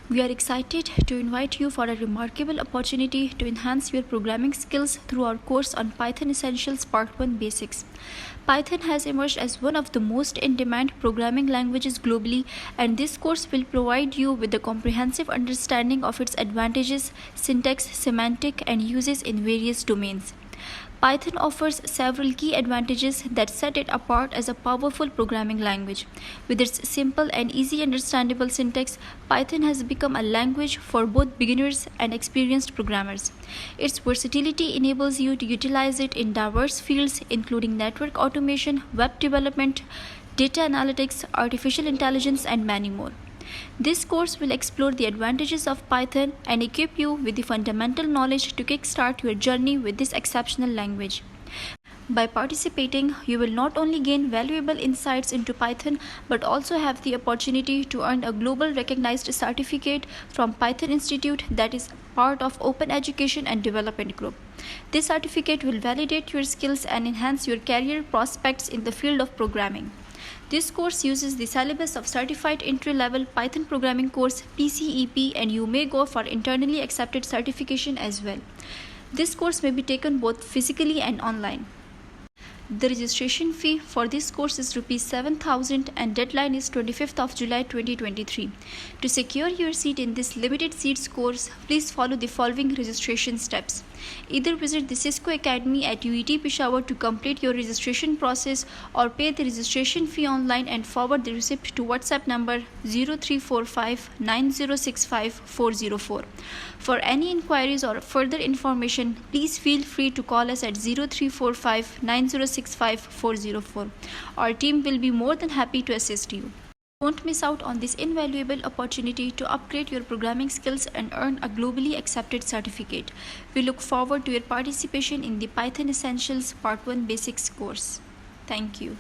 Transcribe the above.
We are excited to invite you for a remarkable opportunity to enhance your programming skills through our course on Python Essentials Part 1 Basics. Python has emerged as one of the most in-demand programming languages globally, and this course will provide you with a comprehensive understanding of its advantages, syntax, semantic, and uses in various domains. Python offers several key advantages that set it apart as a powerful programming language. With its simple and easy understandable syntax, Python has become a language for both beginners and experienced programmers. Its versatility enables you to utilize it in diverse fields including network automation, web development, data analytics, artificial intelligence, and many more. This course will explore the advantages of Python and equip you with the fundamental knowledge to kickstart your journey with this exceptional language. By participating, you will not only gain valuable insights into Python but also have the opportunity to earn a global recognized certificate from Python Institute that is part of Open Education and Development Group. This certificate will validate your skills and enhance your career prospects in the field of programming. This course uses the syllabus of Certified Entry-Level Python Programming Course PCEP, and you may go for internally accepted certification as well. This course may be taken both physically and online. The registration fee for this course is ₹7,000 and deadline is 25th of July 2023. To secure your seat in this limited seats course, please follow the following registration steps. Either visit the Cisco Academy at UET Peshawar to complete your registration process, or pay the registration fee online and forward the receipt to WhatsApp number 03459065 For any inquiries or further information, please feel free to call us at 0345906404. Our team will be more than happy to assist you. Don't miss out on this invaluable opportunity to upgrade your programming skills and earn a globally accepted certificate. We look forward to your participation in the Python Essentials Part 1 Basics course. Thank you.